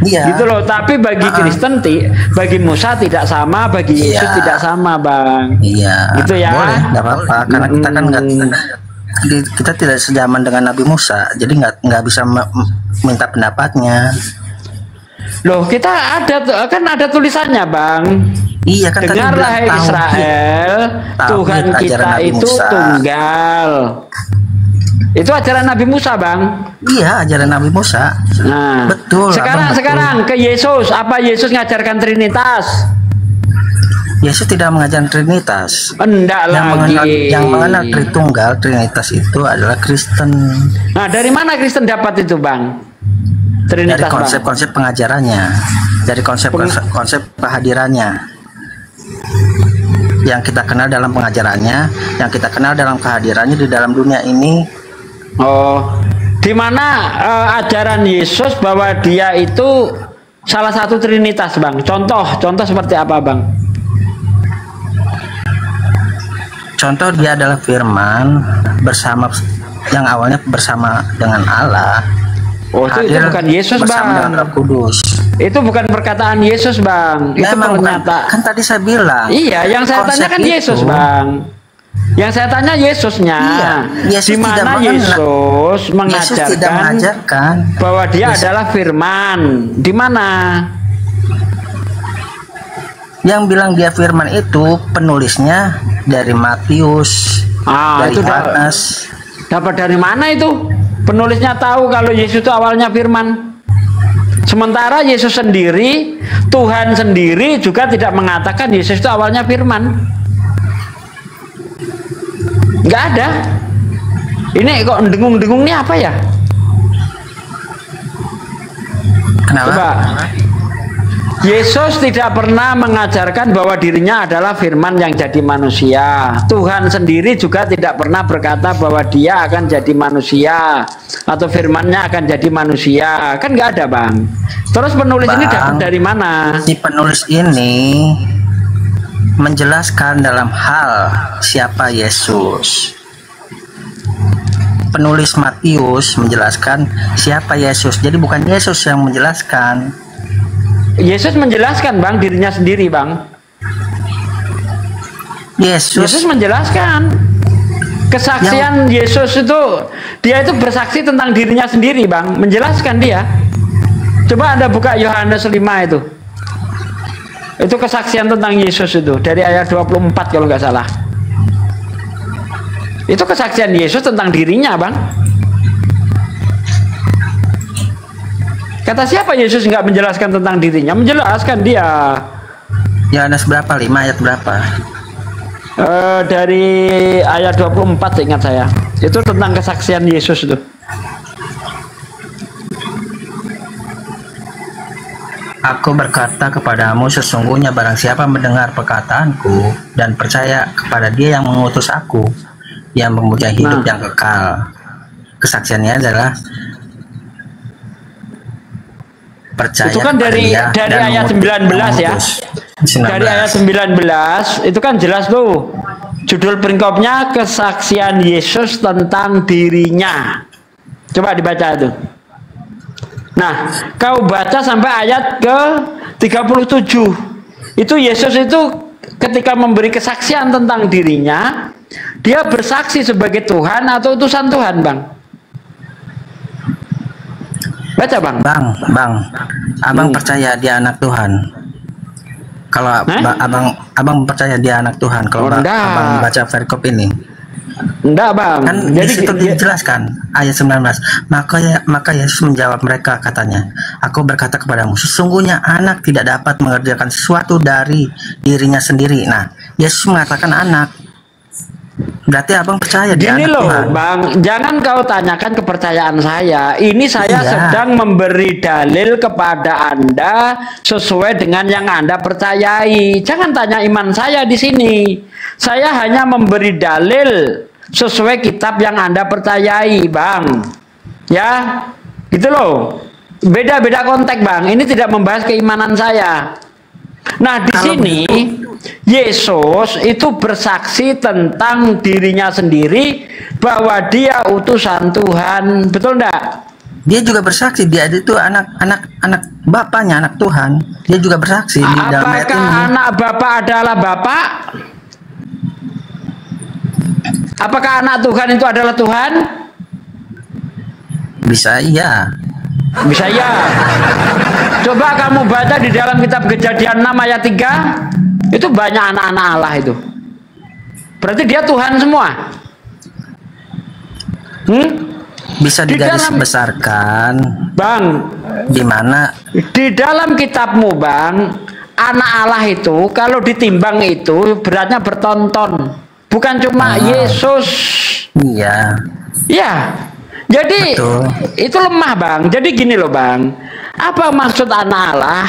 Iya. Gitu loh. Tapi bagi Kristen, bagi Musa tidak sama, bagi Yesus tidak sama, Bang. Iya. Gitu ya. Boleh, nggak apa-apa. Karena kita kan kita tidak sejaman dengan Nabi Musa, jadi nggak bisa minta pendapatnya. Loh, kita ada tulisannya, Bang. Iya kan. Dengarlah Israel, Tuhan kita itu tunggal. Itu ajaran Nabi Musa, Bang. Iya, ajaran Nabi Musa. Nah, betul. Sekarang ke Yesus. Apa Yesus ngajarkan Trinitas? Yesus tidak mengajarkan Trinitas. Enggak lagi. Yang mengenal Tritunggal, Trinitas itu adalah Kristen. Nah, dari mana Kristen dapat itu, Bang? Trinitas, dari konsep-konsep pengajarannya, dari konsep kehadirannya. Yang kita kenal dalam pengajarannya, yang kita kenal dalam kehadirannya di dalam dunia ini. Oh, di mana ajaran Yesus bahwa dia itu salah satu Trinitas, Bang? Contoh seperti apa, Bang? Contoh, dia adalah Firman bersama, yang awalnya bersama dengan Allah. Oh, itu bukan Yesus, Bang. Dengan Roh Kudus. Itu bukan perkataan Yesus, Bang. Itu pernyataan. Kan tadi saya bilang. Iya, yang saya tanya kan Yesus, Bang. Yang saya tanya Yesusnya. Iya, di mana Yesus mengajarkan bahwa dia adalah Firman? Di mana? Yang bilang dia Firman itu penulisnya dari Matius, dari Yohanes. Dapat dari mana itu? Penulisnya tahu kalau Yesus itu awalnya Firman. Sementara Yesus sendiri, Tuhan sendiri juga tidak mengatakan Yesus itu awalnya Firman. Nggak ada. Ini kok dengung-dengung ini apa ya? Kenapa? Coba. Yesus tidak pernah mengajarkan bahwa dirinya adalah Firman yang jadi manusia. Tuhan sendiri juga tidak pernah berkata bahwa dia akan jadi manusia atau Firman-nya akan jadi manusia. Kan nggak ada, Bang. Terus penulis ini dapat dari mana? Si penulis ini menjelaskan dalam hal siapa Yesus. Penulis Matius menjelaskan siapa Yesus. Jadi bukan Yesus yang menjelaskan. Yesus menjelaskan, Bang, dirinya sendiri, Bang. Yesus menjelaskan. Kesaksian Yesus itu, dia itu bersaksi tentang dirinya sendiri, Bang. Menjelaskan dia. Coba Anda buka Yohanes 5 itu. Itu kesaksian tentang Yesus itu dari ayat 24 kalau nggak salah. Itu kesaksian Yesus tentang dirinya, Bang. Kata siapa Yesus nggak menjelaskan tentang dirinya? Menjelaskan dia. Yohanes berapa? 5 ayat berapa? Dari ayat 24 ingat saya. Itu tentang kesaksian Yesus itu. Aku berkata kepadamu, sesungguhnya barang siapa mendengar perkataanku dan percaya kepada dia yang mengutus aku, yang mempunyai hidup yang kekal. Kesaksiannya adalah percaya. Itu kan dari ayat 19 ya. Dari ayat 19 itu kan jelas tuh. Judul peringkopnya kesaksian Yesus tentang dirinya. Coba dibaca tuh. Nah, kau baca sampai ayat ke 37. Itu Yesus itu ketika memberi kesaksian tentang dirinya, dia bersaksi sebagai Tuhan atau utusan Tuhan, Bang? Baca, Bang. Abang percaya dia anak Tuhan. Kalau abang percaya dia anak Tuhan. Kalau abang baca perikop ini. Enggak, Bang. Kan jadi situ dijelaskan ayat 19. Maka Yesus menjawab mereka, katanya, aku berkata kepadamu, sesungguhnya anak tidak dapat mengerjakan sesuatu dari dirinya sendiri. Nah, Yesus mengatakan anak. Berarti abang percaya dia anak loh, Tuhan. Bang, jangan kau tanyakan kepercayaan saya. Ini saya sedang memberi dalil kepada Anda sesuai dengan yang Anda percayai. Jangan tanya iman saya di sini. Saya hanya memberi dalil sesuai kitab yang Anda percayai, Bang. Ya, gitu loh. Beda-beda konteks, Bang. Ini tidak membahas keimanan saya. Nah, di sini Yesus itu bersaksi tentang dirinya sendiri bahwa dia utusan Tuhan. Betul enggak? Dia juga bersaksi dia itu anak bapaknya, anak Tuhan. Dia juga bersaksi di dalam ayat ini. Apakah anak bapak adalah bapak? Apakah anak Tuhan itu adalah Tuhan? Bisa iya. Bisa ya. Coba kamu baca di dalam kitab Kejadian 6 ayat 3. Itu banyak anak-anak Allah itu. Berarti dia Tuhan semua. Bisa digaris besarkan, Bang. di mana Di dalam kitabmu, Bang, anak Allah itu kalau ditimbang itu beratnya bertonton. Bukan cuma Yesus. iya. Ya. Jadi Betul. itu lemah, Bang. Jadi gini loh, Bang. Apa maksud anak Allah?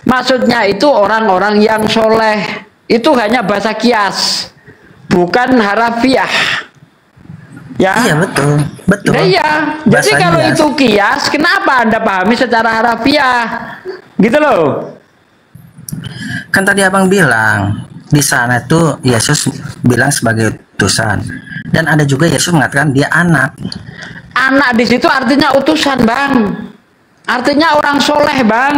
Maksudnya itu orang-orang yang soleh. Itu hanya bahasa kias, bukan harafiah. Ya. Iya betul. Nah, iya. Jadi Bahasa kalau kias. itu kias, kenapa Anda pahami secara harafiah? Gitu loh. Kan tadi abang bilang di sana itu Yesus bilang sebagai utusan, dan ada juga Yesus mengatakan dia anak. Anak di situ artinya utusan, Bang. Artinya orang soleh, Bang.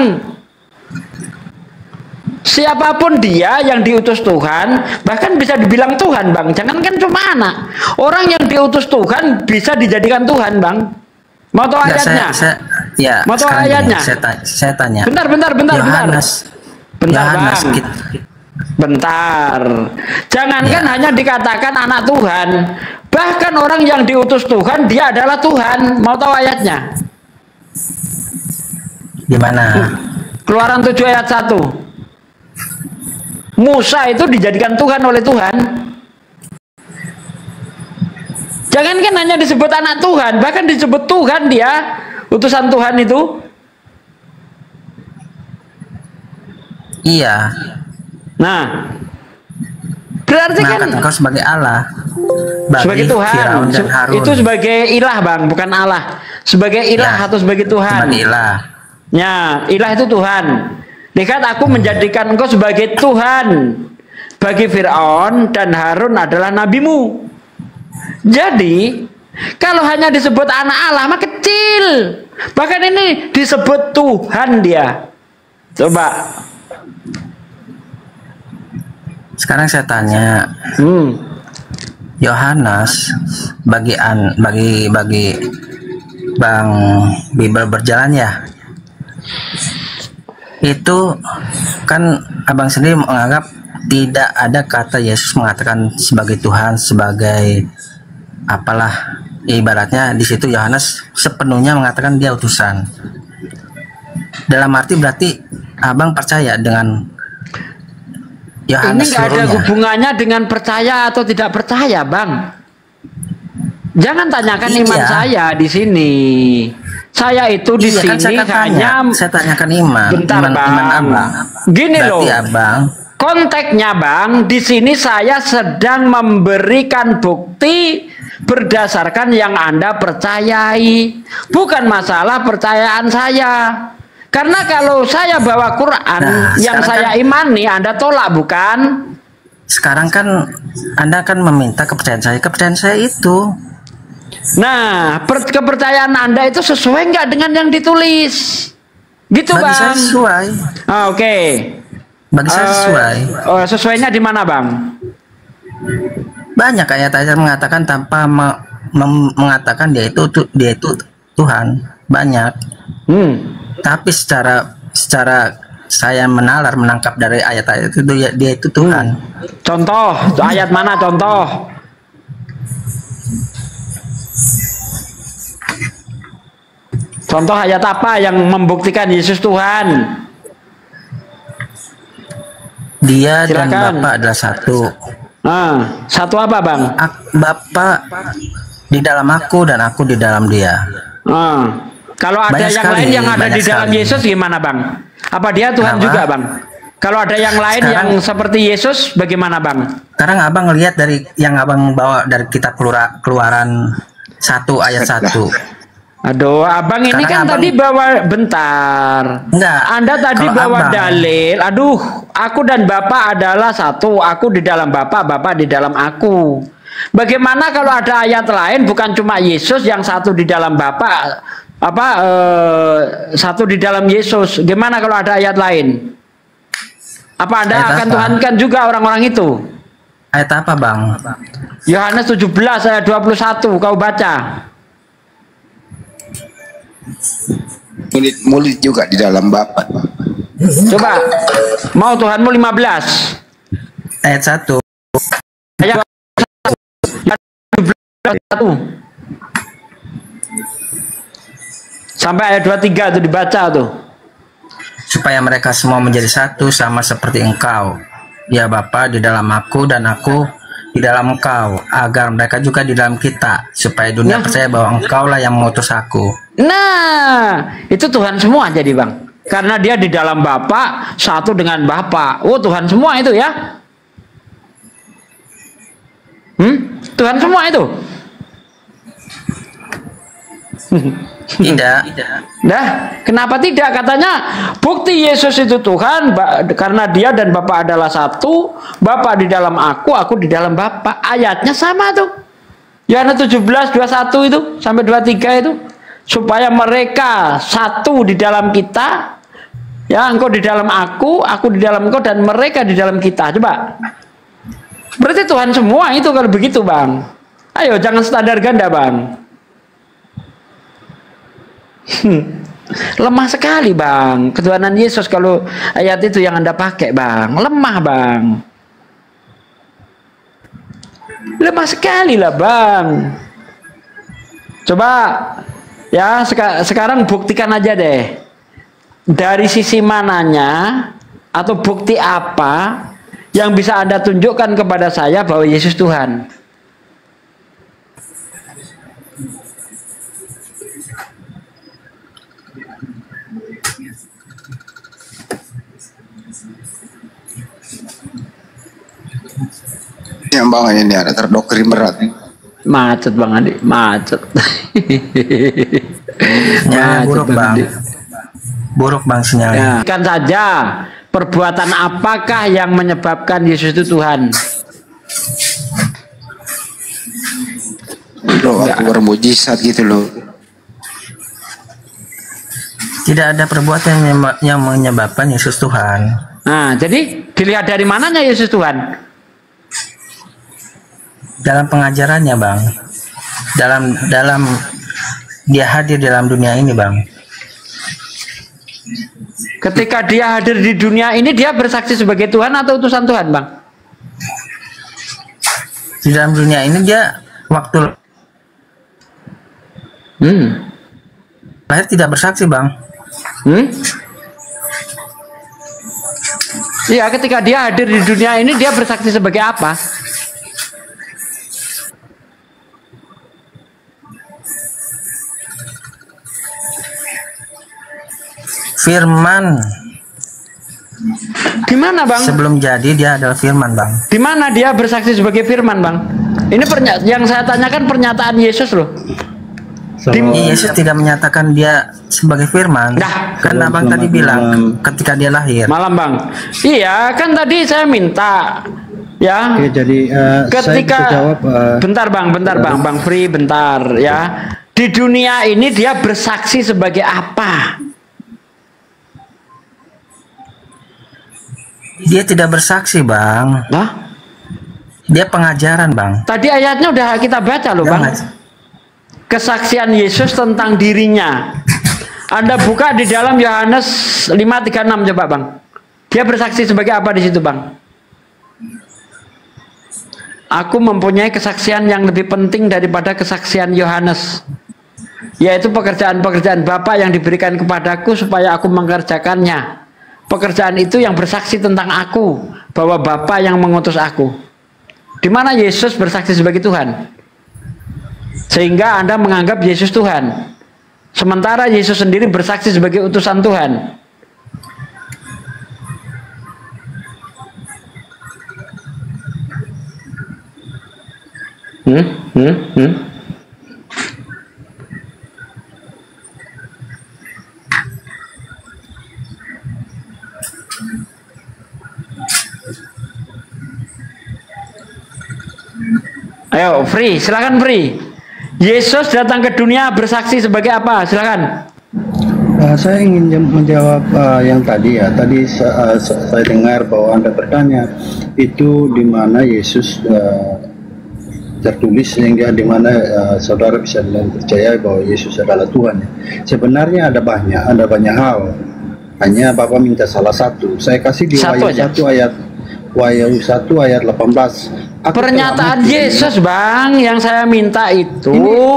Siapapun dia yang diutus Tuhan, bahkan bisa dibilang Tuhan, Bang. Jangankan cuma anak. Orang yang diutus Tuhan bisa dijadikan Tuhan, Bang. Mau tahu ayatnya? Ya, Mau tahu sekarang ayatnya? gini, saya tanya. Bentar. Yohanes, Bentar, Bang. kita, Bentar. Jangankan Ya. hanya dikatakan anak Tuhan, bahkan orang yang diutus Tuhan, dia adalah Tuhan. Mau tahu ayatnya? gimana? Keluaran 7 ayat 1. Musa itu dijadikan Tuhan oleh Tuhan. Jangankan hanya disebut anak Tuhan, bahkan disebut Tuhan dia, utusan Tuhan itu. Iya. Nah, berarti kan Mengangkat engkau sebagai Allah, bagi sebagai Tuhan. Firaun dan Harun. Itu sebagai ilah, Bang, bukan Allah. Sebagai ilah Ya, atau sebagai Tuhan. sebagai ilah. Ya, ilah itu Tuhan. Lihat, aku menjadikan engkau sebagai Tuhan bagi Firaun dan Harun adalah nabimu. Jadi, kalau hanya disebut anak Allah mah kecil. Bahkan ini disebut Tuhan dia. Coba. Sekarang saya tanya, Yohanes bagi Bang Bible berjalan ya, itu kan abang sendiri menganggap tidak ada kata Yesus mengatakan sebagai Tuhan, sebagai apalah, ibaratnya di situ Yohanes sepenuhnya mengatakan dia utusan. Dalam arti berarti abang percaya dengan Ini Yohanes nggak ada seluruhnya? hubungannya dengan percaya atau tidak percaya, Bang. Jangan tanyakan Iya. iman saya di sini. Saya itu di Iya, kan sini saya hanya tanyakan iman. Bentar, iman Bang. abang. Gini Berarti loh. abang, konteksnya, Bang, di sini saya sedang memberikan bukti berdasarkan yang Anda percayai, bukan masalah percayaan saya. Karena kalau saya bawa Quran yang saya imani, Anda tolak, bukan? sekarang kan Anda kan meminta kepercayaan saya itu. Nah, kepercayaan Anda itu sesuai nggak dengan yang ditulis? Gitu, Bagi saya Bang. sesuai. Oke. Bagi saya sesuai. Sesuainya di mana, Bang? Banyak ayat-ayat mengatakan tanpa mengatakan dia itu Tuhan. Banyak. Tapi secara saya menangkap dari ayat-ayat itu dia itu Tuhan. Contoh, ayat mana contoh? Contoh ayat apa yang membuktikan Yesus Tuhan? Dia Silakan. dan Bapa adalah satu. Satu apa, Bang? Bapa di dalam aku dan aku di dalam dia. Kalau ada Banyak yang sekali, lain yang ada di banyak dalam sekali. Yesus gimana, Bang? Apa dia Tuhan Kenapa? juga, Bang? Kalau ada yang lain Sekarang- yang seperti Yesus, bagaimana, Bang? Sekarang abang lihat dari yang abang bawa dari kitab Keluaran 1 ayat 1. Aduh, Abang ini Sekarang kan abang- tadi bawa bentar. Enggak. Anda tadi Kalau bawa abang- dalil. Aduh, aku dan Bapak adalah satu. Aku di dalam Bapak, Bapak di dalam aku. Bagaimana kalau ada ayat lain bukan cuma Yesus yang satu di dalam Bapak, satu di dalam Yesus. Gimana kalau ada ayat lain? Apa Anda Ayat akan apa? Tuhankan juga orang-orang itu? Ayat apa, Bang? Yohanes 17 ayat 21, kau baca. Murid juga di dalam Bapa. Coba, mau Tuhanmu 15. Ayat 1. Ayat 1. Sampai ayat 23 itu dibaca tuh. Supaya mereka semua menjadi satu sama seperti Engkau, ya Bapa, di dalam aku dan aku di dalam Engkau, agar mereka juga di dalam kita, supaya dunia percaya bahwa Engkaulah yang mengutus aku. Nah, itu Tuhan semua jadi, Bang. Karena dia di dalam Bapa, satu dengan Bapa. Oh, Tuhan semua itu ya. Tuhan semua itu. Tidak. Nah, kenapa tidak? Katanya bukti Yesus itu Tuhan karena dia dan Bapa adalah satu, Bapa di dalam aku di dalam Bapa. Ayatnya sama tuh. Yohanes 17 21 itu sampai 23 itu, supaya mereka satu di dalam kita. Ya, engkau di dalam aku di dalam engkau, dan mereka di dalam kita. Coba. Berarti Tuhan semua itu kalau begitu, Bang. Ayo, jangan standar ganda, Bang. Lemah sekali, Bang, ketuhanan Yesus kalau ayat itu yang Anda pakai, Bang. Lemah, Bang. Lemah sekali lah, Bang. Coba ya, sekarang buktikan aja deh. Dari sisi mananya atau bukti apa yang bisa Anda tunjukkan kepada saya bahwa Yesus Tuhan? Yang Bang ini ada terdoktrin berat. Macet, Bang Andi, macet. Sinyalnya buruk, Bang. Buruk, Bang, sinyalnya. Ya, kan saja perbuatan apakah yang menyebabkan Yesus itu Tuhan? Loh, aku bermujizat gitu loh. Tidak ada perbuatan yang menyebabkan Yesus Tuhan. Nah, jadi dilihat dari mananya Yesus Tuhan? Dalam pengajarannya, Bang. Dalam dia hadir dalam dunia ini, Bang. Ketika dia hadir di dunia ini, dia bersaksi sebagai Tuhan atau utusan Tuhan, Bang? Di dalam dunia ini dia waktu lahir tidak bersaksi, Bang. Iya, ketika dia hadir di dunia ini, dia bersaksi sebagai apa? Firman. Gimana, Bang? Sebelum jadi dia adalah firman, Bang. Di mana dia bersaksi sebagai firman, Bang? Ini yang saya tanyakan pernyataan Yesus loh. Yesus tidak menyatakan dia sebagai firman. Nah, karena Bang tadi bilang ketika dia lahir. Malam, Bang. Iya, kan tadi saya minta ya. Oke, jadi ketika saya jawab, bentar, Bang Free, bentar ya. Di dunia ini dia bersaksi sebagai apa? Dia tidak bersaksi, Bang. Hah? Dia pengajaran, Bang. Tadi ayatnya udah kita baca loh, Bang. Kesaksian Yesus tentang dirinya. Anda buka di dalam Yohanes 5:36 coba, Bang. Dia bersaksi sebagai apa di situ, Bang? Aku mempunyai kesaksian yang lebih penting daripada kesaksian Yohanes, yaitu pekerjaan-pekerjaan Bapa yang diberikan kepadaku supaya aku mengerjakannya. Pekerjaan itu yang bersaksi tentang aku, bahwa Bapa yang mengutus aku. Di mana Yesus bersaksi sebagai Tuhan? Sehingga Anda menganggap Yesus Tuhan. Sementara Yesus sendiri bersaksi sebagai utusan Tuhan. Ayo, Free, silakan Free. Yesus datang ke dunia bersaksi sebagai apa? Silakan. Saya ingin menjawab yang tadi ya. Tadi saya dengar bahwa Anda bertanya itu di mana Yesus tertulis sehingga di mana saudara bisa percaya bahwa Yesus adalah Tuhan. Sebenarnya ada banyak hal. Hanya Bapak minta salah satu. Saya kasih di Wahyu 1 ayat 18. Pernyataan Yesus, Bang, yang saya minta itu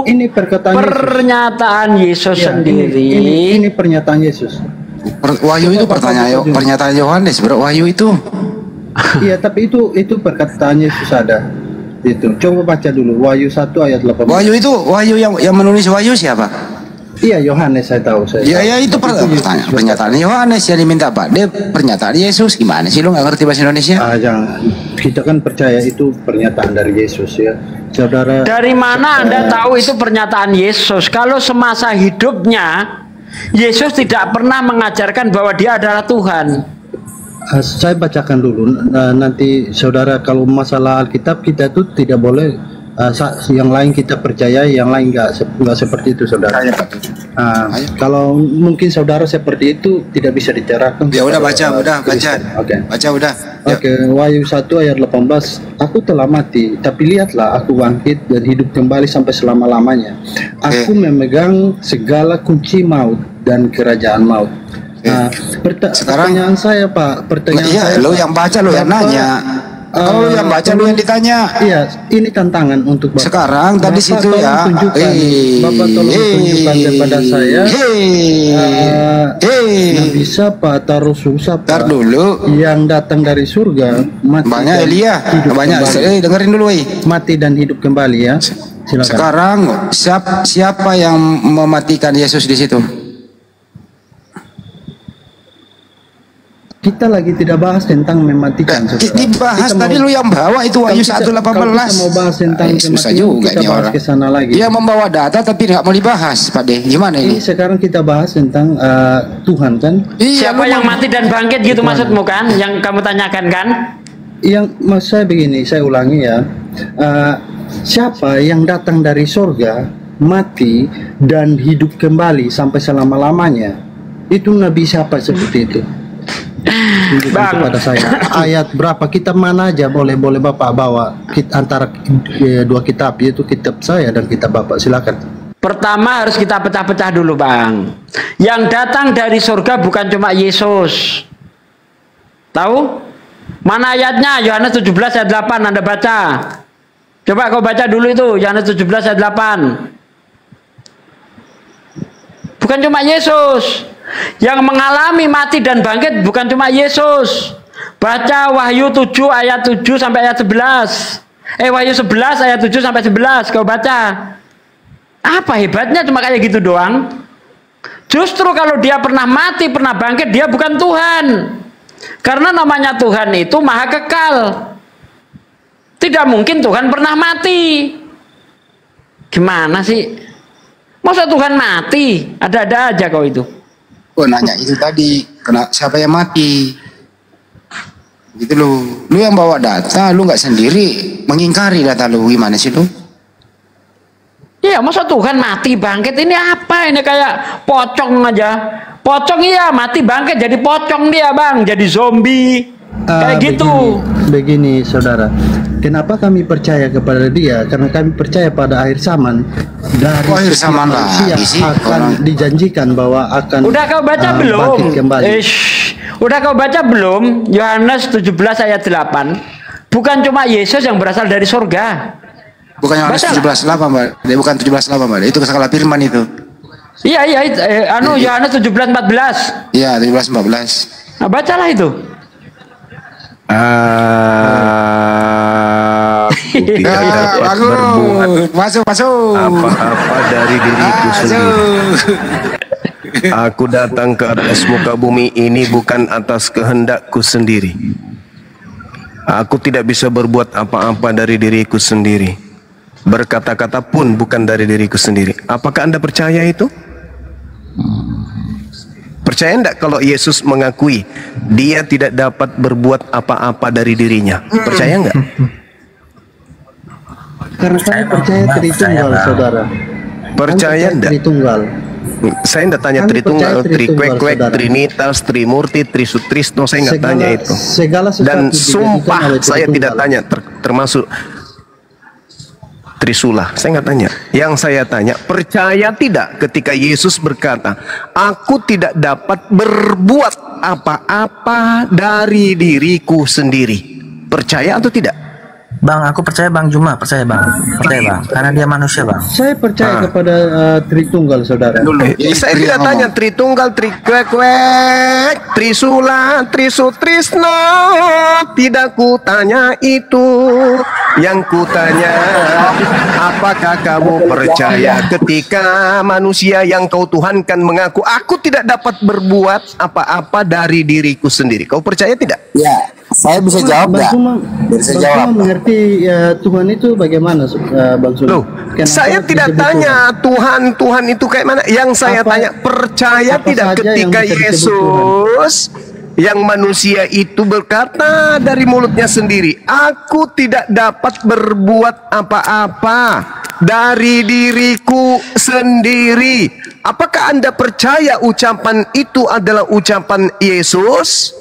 ini pernyataan Yesus ya, sendiri. Ini pernyataan Yesus. Wahyu itu pernyataan Yohanes, bro. Wahyu itu. Iya, tapi itu perkataan Yesus ada. Itu. Coba baca dulu Wahyu 1 ayat 18. Wahyu yang menulis Wahyu siapa? Iya, Yohanes, saya tahu. Iya, itu pernyataan Yohanes yang diminta, Pak. Dia pernyataan Yesus. Gimana sih, lu nggak ngerti bahasa Indonesia? Jangan. Kita kan percaya itu pernyataan dari Yesus ya, saudara. Dari mana Anda tahu itu pernyataan Yesus? Kalau semasa hidupnya Yesus tidak pernah mengajarkan bahwa dia adalah Tuhan. Saya bacakan dulu. Nanti saudara, kalau masalah Alkitab kita itu tidak boleh. Yang lain kita percaya, yang lain nggak seperti itu, saudara. Kalau mungkin saudara seperti itu tidak bisa dicarakan. Ya udah baca. Oke. Baca udah. Oke, Wahyu 1 ayat 18. Aku telah mati, tapi lihatlah aku bangkit dan hidup kembali sampai selama-lamanya. Aku memegang segala kunci maut dan kerajaan maut. Pertanyaan saya, Pak. Lo yang baca, lo yang nanya. Kalau yang baca lu yang ditanya. Iya, ini tantangan untuk Bapak. Sekarang tadi situ ya. Bapak tolong tunjukkan kepada saya. Nabi siapa, taruh susah. Ntar dulu. Yang datang dari surga, mati. Banyak Elia. Banyak. Dengerin dulu, mati dan hidup kembali ya. Silakan. Sekarang siapa yang mematikan Yesus di situ? Kita lagi tidak bahas tentang mematikan. Dibahas tadi lu yang bawa itu Wahyu 1:18. Kita mau bahas tentang susah juga kita bahas ke sana lagi. Dia membawa data tapi nggak mau dibahas, Pak De. Gimana ini? Sekarang kita bahas tentang Tuhan kan? Siapa yang mati dan bangkit gitu maksudmu kan? Yang kamu tanyakan kan? Yang maksud saya begini, saya ulangi ya. Siapa yang datang dari surga, mati dan hidup kembali sampai selama-lamanya? Itu nabi siapa seperti itu? Bang, pada saya ayat berapa, kitab mana aja boleh Bapak bawa antara dua kitab, yaitu kitab saya dan kitab Bapak, silakan. Pertama harus kita pecah-pecah dulu, Bang. Yang datang dari surga bukan cuma Yesus. Tahu? Mana ayatnya? Yohanes 17 ayat 8, Anda baca. Coba kau baca dulu itu, Yohanes 17 ayat 8. Bukan cuma Yesus. Yang mengalami mati dan bangkit bukan cuma Yesus. Baca Wahyu 7 ayat 7 sampai ayat 11. Wahyu 11 ayat 7 sampai 11 kau baca. Apa hebatnya cuma kayak gitu doang? Justru kalau dia pernah mati, pernah bangkit, dia bukan Tuhan. Karena namanya Tuhan itu maha kekal. Tidak mungkin Tuhan pernah mati. Gimana sih? Masa Tuhan mati? Ada-ada aja kau itu. Nanya itu tadi, siapa yang mati? Gitu lu yang bawa data, lu nggak sendiri mengingkari data lu, gimana sih lu? Iya, masa Tuhan mati bangkit ini apa? Ini kayak pocong aja. Pocong iya mati bangkit jadi pocong dia, Bang, jadi zombie. Kayak gitu. Begini, saudara. Kenapa kami percaya kepada dia? Karena kami percaya pada akhir zaman. Dari akhir zaman lagi sih akan dijanjikan bahwa akan. Udah kau baca belum? Udah kau baca belum? Yohanes 17 ayat 8. Bukan cuma Yesus yang berasal dari surga. Bukan Yohanes 17:8, Mbak. Bukan 17:8, Mbak. Itu salah firman itu. Iya, Yohanes 17:14. Iya, 17:14. Nah, bacalah itu. Aku tidak dapat berbuat masuk apa-apa dari diriku sendiri. Aku datang ke atas muka bumi ini bukan atas kehendakku sendiri. Aku tidak bisa berbuat apa-apa dari diriku sendiri. Berkata-kata pun bukan dari diriku sendiri. Apakah Anda percaya itu? Percaya enggak kalau Yesus mengakui dia tidak dapat berbuat apa-apa dari dirinya? Percaya enggak? Karena saya percaya Tritunggal, saudara. Percaya enggak? Tritunggal. Saya enggak tanya Kami Tritunggal, percaya Tritunggal, Trikwek, saudara. Trinitas, Trimurti, Trisutrisno, saya enggak tanya itu. Segala sesuatu Dan dijadikan sumpah oleh saya Tritunggal. tidak tanya termasuk Trisula, saya nggak tanya. Yang saya tanya, percaya tidak ketika Yesus berkata, aku tidak dapat berbuat apa-apa dari diriku sendiri. Percaya atau tidak? Bang, aku percaya Bang Juma, percaya Bang, karena dia manusia Bang. Saya percaya kepada Tritunggal, saudara. Saya tidak tanya Tritunggal, Trikwek, Trisula, Trisutrisno. Tidak ku tanya itu. Yang ku tanya, apakah kamu percaya ketika manusia yang kau tuhankan mengaku, aku tidak dapat berbuat apa-apa dari diriku sendiri. Kau percaya tidak? Ya, saya bisa jawab Bang nggak? Suma, Bisa Bang jawab. Suma mengerti Tuhan itu bagaimana, Bang Suma? Loh, Kenapa saya tidak disebut tanya Tuhan itu kayak mana. Yang saya tanya, percaya apa tidak saja yang ketika bisa disebut Yesus yang manusia itu berkata dari mulutnya sendiri, aku tidak dapat berbuat apa-apa dari diriku sendiri. Apakah Anda percaya ucapan itu adalah ucapan Yesus?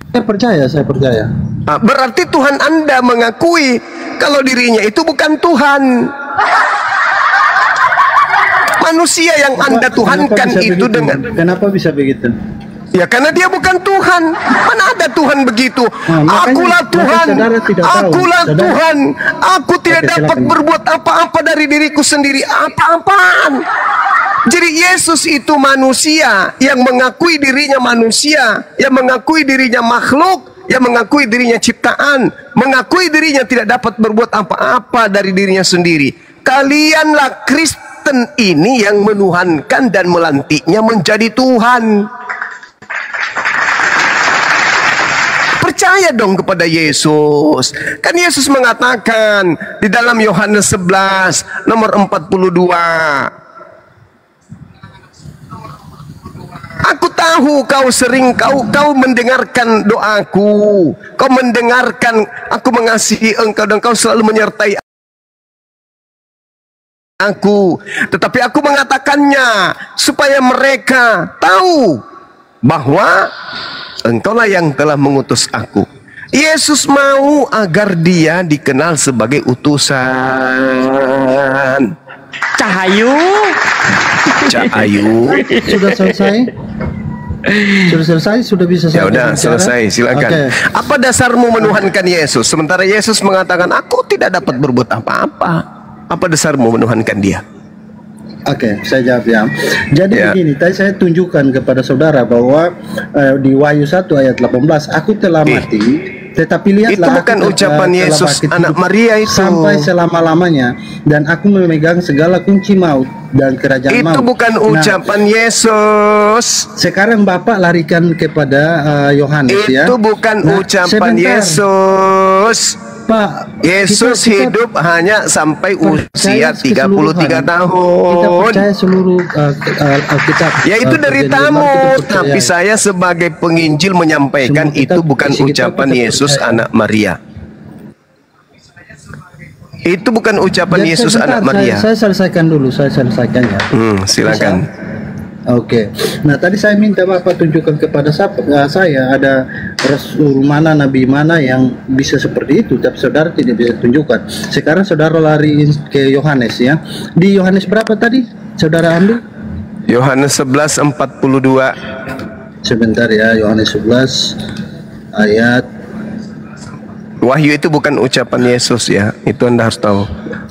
Saya percaya. Berarti Tuhan Anda mengakui kalau dirinya itu bukan Tuhan. Manusia yang Anda tuhankan itu dengan... Kenapa bisa begitu? Ya karena dia bukan Tuhan. Mana ada Tuhan begitu? Makanya Akulah Tuhan. saudara tidak tahu. Akulah Saudara- Tuhan. Aku tidak Oke, dapat silakan. berbuat apa-apa dari diriku sendiri. Apa-apaan? Jadi Yesus itu manusia yang mengakui dirinya manusia, yang mengakui dirinya makhluk, yang mengakui dirinya ciptaan, mengakui dirinya tidak dapat berbuat apa-apa dari dirinya sendiri. Kalianlah Kristen ini yang menuhankan dan melantiknya menjadi Tuhan. Percaya dong kepada Yesus. Kan Yesus mengatakan di dalam Yohanes 11 nomor 42. Aku tahu kau mendengarkan doaku. Kau mendengarkan aku mengasihi engkau dan kau selalu menyertai aku. Tetapi aku mengatakannya supaya mereka tahu bahwa engkaulah yang telah mengutus aku. Yesus mau agar dia dikenal sebagai utusan. Cahayu. Cahayu. Sudah selesai? Sudah selesai? Sudah bisa Ya saya udah bicara? selesai, silakan. Oke. Apa dasarmu menuhankan Yesus? Sementara Yesus mengatakan aku tidak dapat berbuat apa-apa. Apa dasarmu menuhankan dia? Oke, saya jawab ya. Jadi Ya. begini, tadi saya tunjukkan kepada saudara bahwa di Wahyu 1 ayat 18, aku telah mati, tetapi lihatlah Itu bukan aku ucapan telah Yesus bangkit anak hidup Maria itu. sampai selama-lamanya, dan aku memegang segala kunci maut dan kerajaan maut. Itu bukan Nah, ucapan Yesus. sekarang Bapak larikan kepada Yohanes ya. Itu bukan Nah, ucapan sebentar, Yesus. Pak. Yesus kita hidup hanya sampai usia percaya 33 Kita tahun. percaya seluruh Alkitab. Ya itu dari Perjanjian Baru tamu, kita percaya. tapi saya sebagai penginjil menyampaikan Semua kitab, itu bukan isi kitab ucapan kita Yesus percaya. anak Maria. Itu bukan ucapan Ya, Yesus sebentar, anak Maria. Saya selesaikan dulu, saya selesaikan ya. Silakan. Oke. Nah, tadi saya minta Bapak tunjukkan kepada saya ada rasul mana, nabi mana yang bisa seperti itu, tapi saudara tidak bisa tunjukkan. Sekarang saudara lari ke Yohanes ya. Di Yohanes berapa tadi? Saudara ambil? Yohanes 11:42. Sebentar ya, Yohanes 11 ayat. Wahyu itu bukan ucapan Yesus ya, itu Anda harus tahu.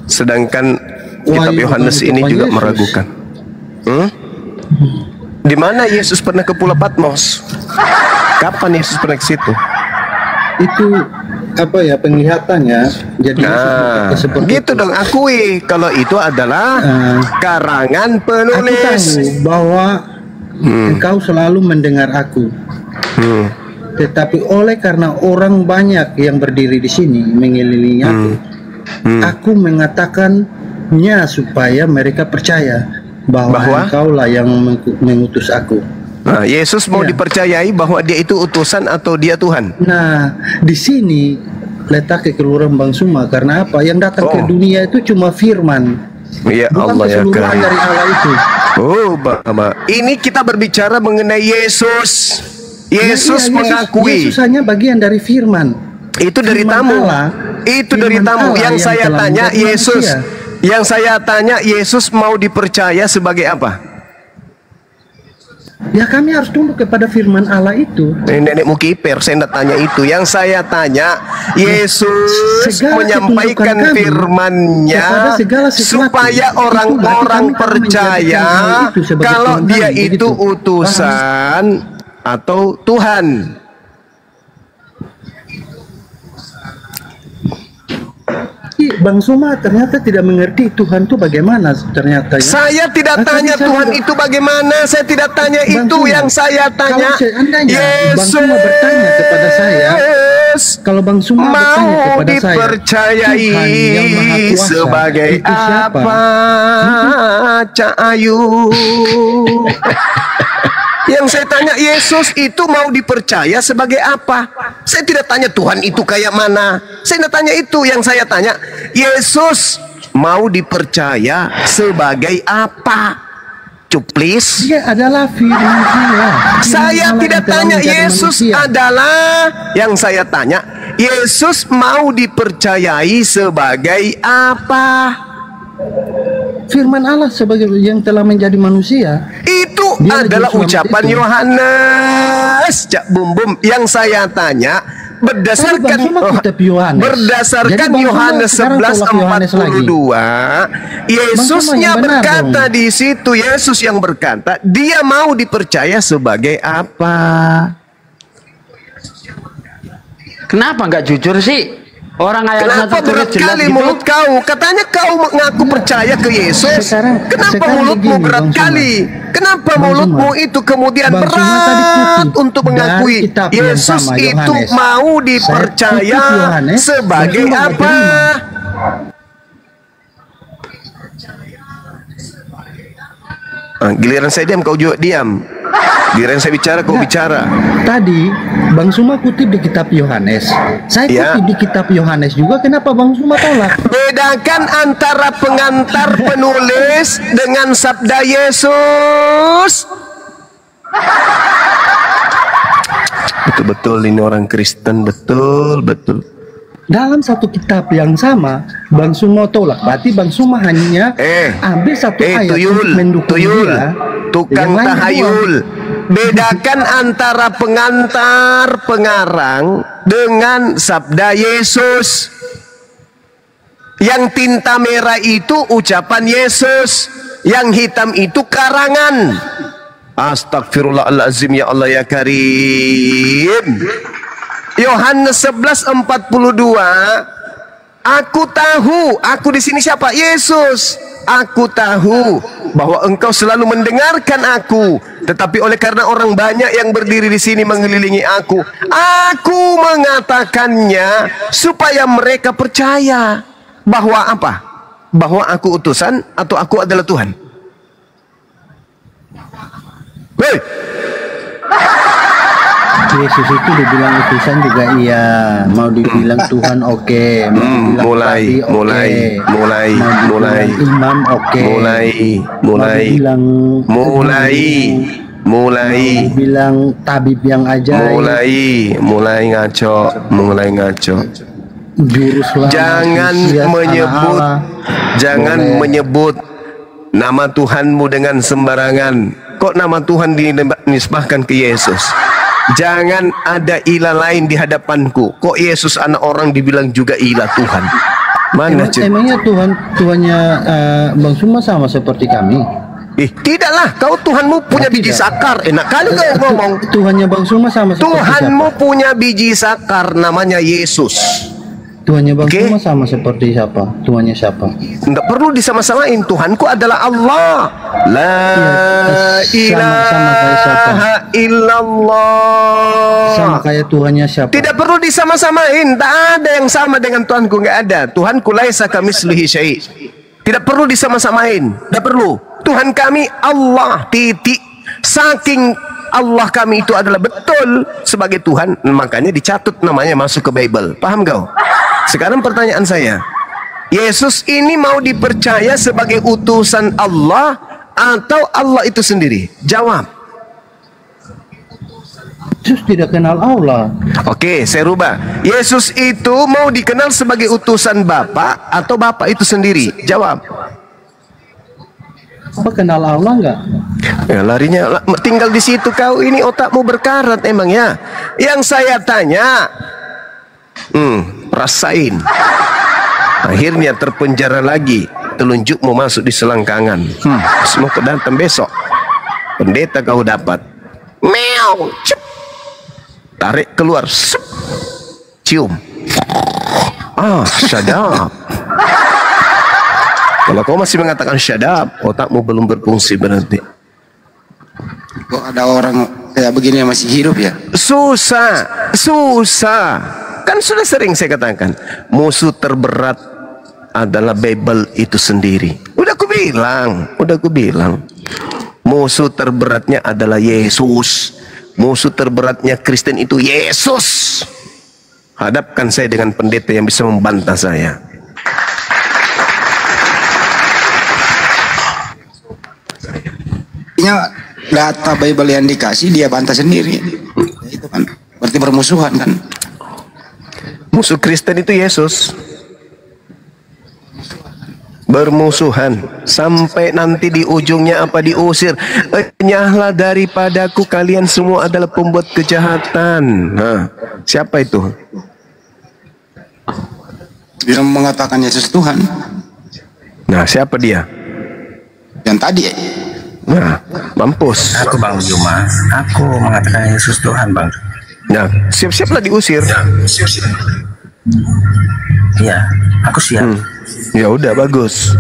Sedangkan kitab Wahyu Yohanes bukan ini ucapan juga Yesus. meragukan. Di mana Yesus pernah ke Pulau Patmos? Kapan Yesus pernah ke situ? Itu apa ya penglihatannya? Jadi Nah, seperti gitu itu. dong, akui kalau itu adalah karangan Aku penulis. tahu bahwa engkau selalu mendengar aku. Tetapi oleh karena orang banyak yang berdiri di sini mengelilingi aku mengatakannya supaya mereka percaya bahwa engkaulah yang mengutus aku. Nah, Yesus mau dipercayai bahwa dia itu utusan atau dia Tuhan. Nah, di sini letak kekeluaran Bang Suma. Karena apa? Yang datang ke dunia itu cuma firman. Ya bukan Allah ya keseluruhan Karim. dari Allah itu. Oh, Bapak. Ini kita berbicara mengenai Yesus. Yesus mengakui. Yesus hanya bagian dari firman. Itu dari Firman tamu. Allah, Itu dari firman tamu. Allah Yang saya telah tanya menjadi Yesus. manusia. Yang saya tanya Yesus mau dipercaya sebagai apa? Ya kami harus tunduk kepada firman Allah itu. Nenek Mukiper, saya tidak tanya itu. Yang saya tanya, Yesus Segala menyampaikan ketundukan kami firman-Nya kepada segala sesuatu, supaya itu orang-orang berarti kami percaya menjadikan hal itu sebagai kalau Tuhan dia kami, itu begitu. utusan atau Tuhan. Bang Suma ternyata tidak mengerti Tuhan itu bagaimana ternyata ya. Saya tidak tanya Tuhan itu bagaimana. Saya tidak tanya Bang itu. Suma, Yang saya tanya, kalau seandainya Bang Yesus Suma bertanya kepada saya, kalau Bang Suma bertanya mau kepada saya, dipercayai Tuhan yang Maha Kuasa sebagai itu siapa? apa? Cak Ayu. Yang saya tanya, Yesus itu mau dipercaya sebagai apa? Saya tidak tanya Tuhan itu kayak mana. Saya tidak tanya itu. Yang saya tanya, Yesus mau dipercaya sebagai apa? Cuplis. Dia adalah firman Allah. Saya Allah tidak yang telah tanya menjadi Yesus manusia. adalah. Yang saya tanya, Yesus mau dipercayai sebagai apa? Firman Allah sebagai yang telah menjadi manusia. Itu Dia adalah lagi ucapan itu. Yohanes. Cak Bum Bum. Yang saya tanya berdasarkan Bang Suma kitab Yohanes. berdasarkan Jadi Bang Suma Yohanes sekarang tolak Yohanes lagi. 11:42, Yesusnya yang benar berkata dong. di situ, Yesus yang berkata, dia mau dipercaya sebagai apa? Kenapa nggak jujur sih? Orang ayatnya Kenapa tertulis berat jelas kali gitu. mulut kau? Katanya kau mengaku percaya ke Yesus. Kenapa sekarang mulutmu begini, berat Bang Suma. kali? Kenapa Bang mulutmu Suma. itu kemudian Bang Suma tadi berat kutip untuk dari mengakui kitab yang Yesus sama, itu Yohanes. mau Saya dipercaya kutip Yohanes, sebagai Bang Suma nggak apa? terima. Giliran saya diam, kau juga diam. Giliran saya bicara, kau bicara. Tadi Bang Suma kutip di kitab Yohanes. Saya Ya. kutip di kitab Yohanes juga. Kenapa Bang Suma tolak? Bedakan antara pengantar penulis dengan sabda Yesus. Betul-betul ini orang Kristen, betul-betul. Dalam satu kitab yang sama, Bang Suma tolak. Berarti Bang Suma hanya ambil satu ayat untuk mendukung tuyul, dia. tukang Yang lain tahayul. Bedakan antara pengantar pengarang dengan sabda Yesus. Yang tinta merah itu ucapan Yesus, yang hitam itu karangan. Astagfirullahaladzim, ya Allah ya Karim. Yohanes 11:42, aku tahu, aku di sini siapa? Yesus. Aku tahu bahwa engkau selalu mendengarkan aku, tetapi oleh karena orang banyak yang berdiri di sini mengelilingi aku mengatakannya supaya mereka percaya bahwa apa? Bahwa aku utusan atau aku adalah Tuhan. Hei! Yesus itu dibilang utusan juga iya, mau dibilang Tuhan oke, mau dibilang mulai Nabi, oke. Mau dibilang imam oke, mau dibilang tabib yang ajaib, mulai ngaco. juru selamat, Jangan Mesias, menyebut Allah. jangan Boleh. menyebut nama Tuhanmu dengan sembarangan. Kok nama Tuhan dinisbahkan ke Yesus? Jangan ada ilah lain di hadapanku. Kok Yesus anak orang dibilang juga ilah Tuhan? Mana Emangnya Tuhannya Bang Suma sama seperti kami? Tidaklah. Kau Tuhanmu punya biji sakar. Enak kali kau ngomong. Tuhannya Bang Suma sama seperti Tuhanmu siapa? punya biji sakar, namanya Yesus. Tuhannya Bang Oke. Suma sama seperti siapa? Tuhannya siapa? Tidak perlu disama-samain. Tuhanku adalah Allah. La sama kayak siapa? ilaha illallah. Sama kayak Tuhannya siapa? Tidak perlu disama-samain. Tak ada yang sama dengan Tuhanku. Nggak ada. Tuhanku laisa kamitslihi syai'. Tidak perlu disama-samain. Tidak perlu. Tuhan kami Allah, titik. Saking Allah kami itu adalah betul sebagai Tuhan, makanya dicatut namanya masuk ke Bible. Paham kau? Sekarang pertanyaan saya, Yesus ini mau dipercaya sebagai utusan Allah atau Allah itu sendiri? Jawab. Yesus tidak kenal Allah. Oke, saya rubah. Yesus itu mau dikenal sebagai utusan Bapa atau Bapa itu sendiri? Jawab. Apa kenal Allah enggak? Ya, larinya tinggal di situ kau, ini otakmu berkarat emang ya. Yang saya tanya, rasain. Akhirnya terpenjara lagi, telunjukmu masuk di selangkangan. Semua kedatang besok. Pendeta kau dapat. Meow, cep. Tarik keluar, sup. Cium. Syadab. Kalau kau masih mengatakan syadab, otakmu belum berfungsi berarti. Kok ada orang kayak begini yang masih hidup ya? Susah. Kan sudah sering saya katakan, musuh terberat adalah Bible itu sendiri. Udah aku bilang. Musuh terberatnya adalah Yesus. Musuh terberatnya Kristen itu Yesus. Hadapkan saya dengan pendeta yang bisa membantah saya. Data Bible yang dikasih dia bantah sendiri. Itu kan berarti bermusuhan kan? Musuh Kristen itu Yesus. Bermusuhan sampai nanti di ujungnya apa, diusir. Enyahlah daripadaku, kalian semua adalah pembuat kejahatan. Siapa itu? Dia mengatakan Yesus Tuhan. Nah, siapa dia? Yang tadi. Nah, mampus. Aku Bang Juma, aku mengatakan Yesus Tuhan, Bang. Nah, siap-siaplah diusir. Iya, aku siap. Ya udah, bagus.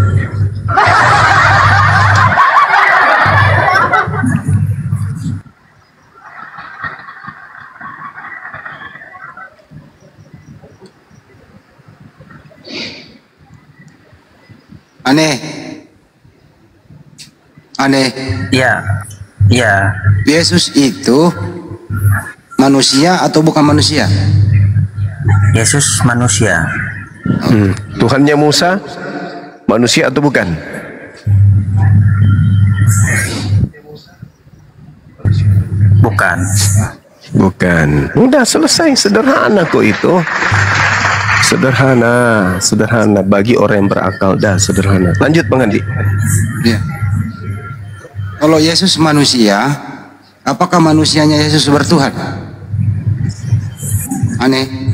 Aneh. Ya. Yesus itu manusia atau bukan manusia? Yesus manusia. Tuhannya Musa manusia atau bukan? Bukan. Udah selesai, sederhana kok itu. Sederhana bagi orang yang berakal, dah sederhana. Lanjut Bang Andi. Ya. Kalau Yesus manusia, apakah manusianya Yesus bertuhan? Aneh.